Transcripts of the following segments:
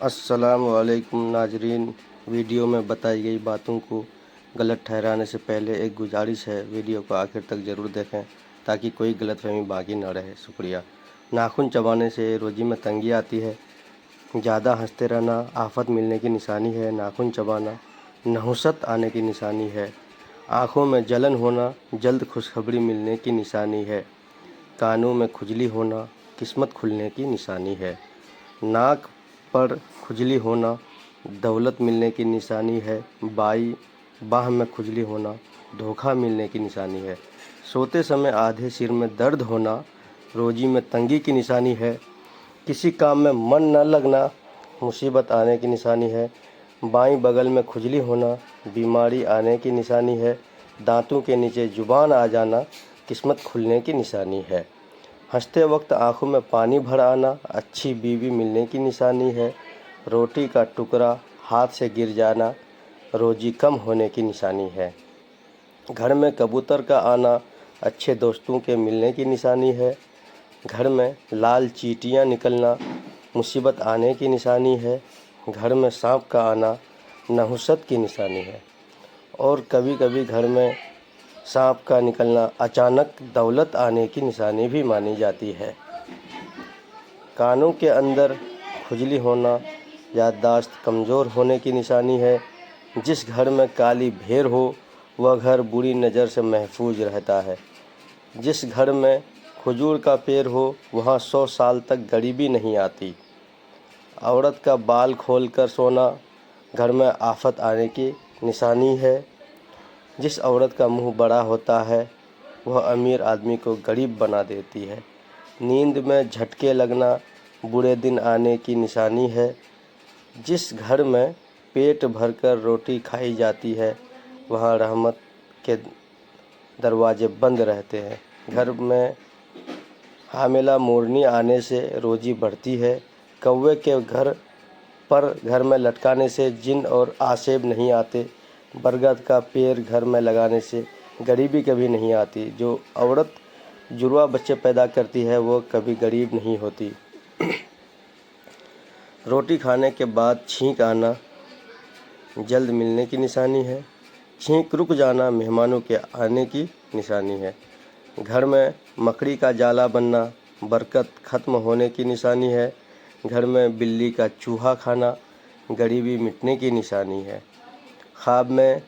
अस्सलाम वालेकुम नाजरीन। वीडियो में बताई गई बातों को गलत ठहराने से पहले एक गुजारिश है, वीडियो को आखिर तक ज़रूर देखें ताकि कोई गलतफहमी बाकी न रहे। शुक्रिया। नाखून चबाने से रोज़ी में तंगी आती है। ज़्यादा हंसते रहना आफत मिलने की निशानी है। नाखून चबाना नहुसत आने की निशानी है। आँखों में जलन होना जल्द खुशखबरी मिलने की निशानी है। कानों में खुजली होना किस्मत खुलने की निशानी है। नाक पर खुजली होना दौलत मिलने की निशानी है। बाह में खुजली होना धोखा मिलने की निशानी है। सोते समय आधे सिर में दर्द होना रोज़ी में तंगी की निशानी है। किसी काम में मन न लगना मुसीबत आने की निशानी है। बाईं बगल में खुजली होना बीमारी आने की निशानी है। दांतों के नीचे जुबान आ जाना किस्मत खुलने की निशानी है। हंसते वक्त आंखों में पानी भर आना अच्छी बीवी मिलने की निशानी है। रोटी का टुकड़ा हाथ से गिर जाना रोजी कम होने की निशानी है। घर में कबूतर का आना अच्छे दोस्तों के मिलने की निशानी है। घर में लाल चींटियां निकलना मुसीबत आने की निशानी है। घर में सांप का आना नहुसत की निशानी है। और कभी कभी घर में सांप का निकलना अचानक दौलत आने की निशानी भी मानी जाती है। कानों के अंदर खुजली होना याददाश्त कमज़ोर होने की निशानी है। जिस घर में काली भेड़ हो वह घर बुरी नज़र से महफूज रहता है। जिस घर में खजूर का पेड़ हो वहाँ 100 साल तक गरीबी नहीं आती। औरत का बाल खोलकर सोना घर में आफत आने की निशानी है। जिस औरत का मुंह बड़ा होता है वह अमीर आदमी को गरीब बना देती है। नींद में झटके लगना बुरे दिन आने की निशानी है। जिस घर में पेट भरकर रोटी खाई जाती है वहाँ रहमत के दरवाजे बंद रहते हैं। घर में हामिला मोरनी आने से रोजी बढ़ती है। कौवे के घर में लटकाने से जिन और आसेब नहीं आते। बरगद का पेड़ घर में लगाने से गरीबी कभी नहीं आती। जो औरत जुड़वा बच्चे पैदा करती है वो कभी गरीब नहीं होती। रोटी खाने के बाद छींक आना जल्द मिलने की निशानी है। छींक रुक जाना मेहमानों के आने की निशानी है। घर में मकड़ी का जाला बनना बरकत ख़त्म होने की निशानी है। घर में बिल्ली का चूहा खाना गरीबी मिटने की निशानी है। ख्वाब में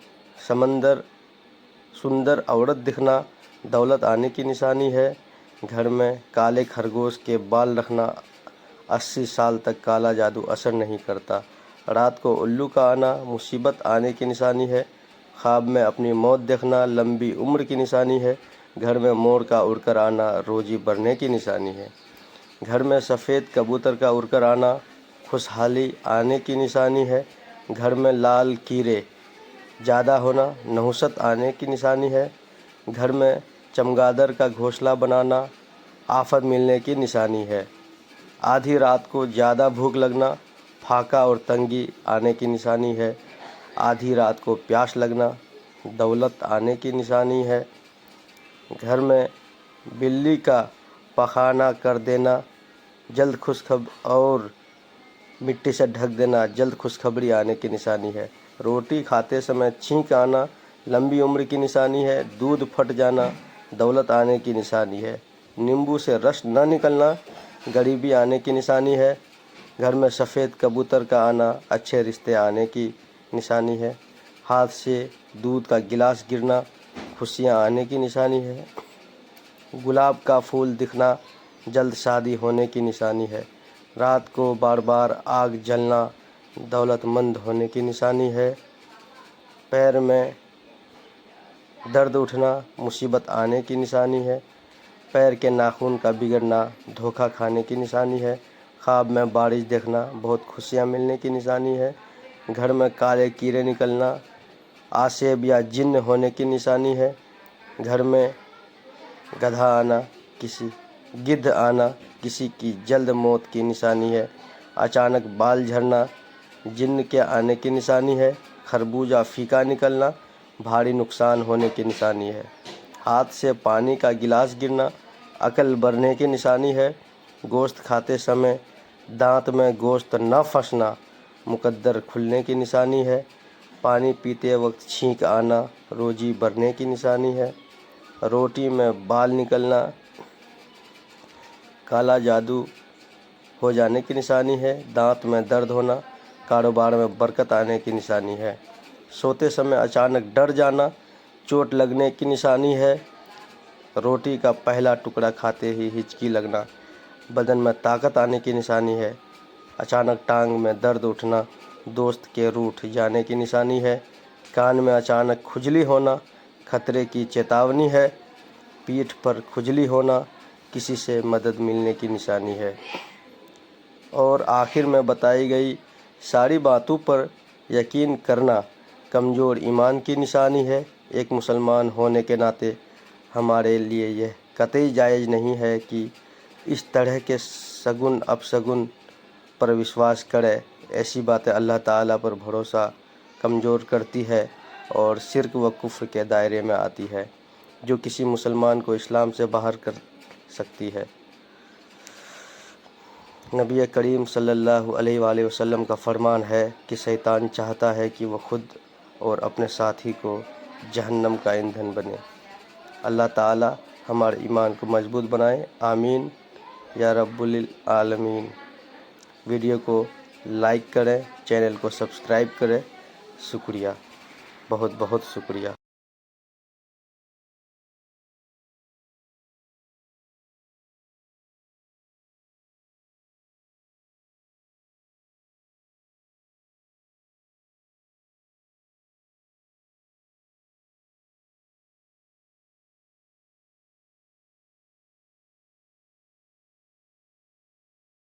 सुंदर औरत दिखना दौलत आने की निशानी है। घर में काले खरगोश के बाल रखना 80 साल तक काला जादू असर नहीं करता। रात को उल्लू का आना मुसीबत आने की निशानी है। ख्वाब में अपनी मौत देखना लंबी उम्र की निशानी है। घर में मोर का उड़कर आना रोजी बढ़ने की निशानी है। घर में सफ़ेद कबूतर का उड़कर आना खुशहाली आने की निशानी है। घर में लाल कीड़े ज़्यादा होना नहुसत आने की निशानी है। घर में चमगादड़ का घोंसला बनाना आफत मिलने की निशानी है। आधी रात को ज़्यादा भूख लगना फाका और तंगी आने की निशानी है। आधी रात को प्यास लगना दौलत आने की निशानी है। घर में बिल्ली का पखाना कर देना और मिट्टी से ढक देना जल्द खुशखबरी आने की निशानी है। रोटी खाते समय छींक आना लंबी उम्र की निशानी है। दूध फट जाना दौलत आने की निशानी है। नींबू से रस न निकलना गरीबी आने की निशानी है। घर में सफ़ेद कबूतर का आना अच्छे रिश्ते आने की निशानी है। हाथ से दूध का गिलास गिरना खुशियाँ आने की निशानी है। गुलाब का फूल दिखना जल्द शादी होने की निशानी है। रात को बार बार आग जलना दौलतमंद होने की निशानी है। पैर में दर्द उठना मुसीबत आने की निशानी है। पैर के नाखून का बिगड़ना धोखा खाने की निशानी है। ख्वाब में बारिश देखना बहुत खुशियाँ मिलने की निशानी है। घर में काले कीड़े निकलना आसेब या जिन्न होने की निशानी है। घर में गिद्ध आना किसी की जल्द मौत की निशानी है। अचानक बाल झड़ना जिन्न के आने की निशानी है। खरबूजा फीका निकलना भारी नुकसान होने की निशानी है। हाथ से पानी का गिलास गिरना अकल बढ़ने की निशानी है। गोश्त खाते समय दांत में गोश्त न फंसना मुकद्दर खुलने की निशानी है। पानी पीते वक्त छींक आना रोजी बढ़ने की निशानी है। रोटी में बाल निकलना काला जादू हो जाने की निशानी है। दांत में दर्द होना कारोबार में बरकत आने की निशानी है। सोते समय अचानक डर जाना चोट लगने की निशानी है। रोटी का पहला टुकड़ा खाते ही हिचकी लगना बदन में ताकत आने की निशानी है। अचानक टांग में दर्द उठना दोस्त के रूठ जाने की निशानी है। कान में अचानक खुजली होना खतरे की चेतावनी है। पीठ पर खुजली होना किसी से मदद मिलने की निशानी है। और आखिर में बताई गई सारी बातों पर यकीन करना कमज़ोर ईमान की निशानी है। एक मुसलमान होने के नाते हमारे लिए यह कतई जायज़ नहीं है कि इस तरह के सगुन अपशगुन पर विश्वास करें। ऐसी बातें अल्लाह ताला पर भरोसा कमज़ोर करती है और शिर्क व कुफ्र के दायरे में आती है, जो किसी मुसलमान को इस्लाम से बाहर कर सकती है। नबी करीम सल्लल्लाहु अलैहि वसल्लम का फरमान है कि शैतान चाहता है कि वह खुद और अपने साथी को जहन्नम का ईंधन बने। अल्लाह ताला हमारे ईमान को मजबूत बनाए, आमीन या रब्बुल आलमीन। वीडियो को लाइक करें, चैनल को सब्सक्राइब करें। शुक्रिया, बहुत बहुत शुक्रिया।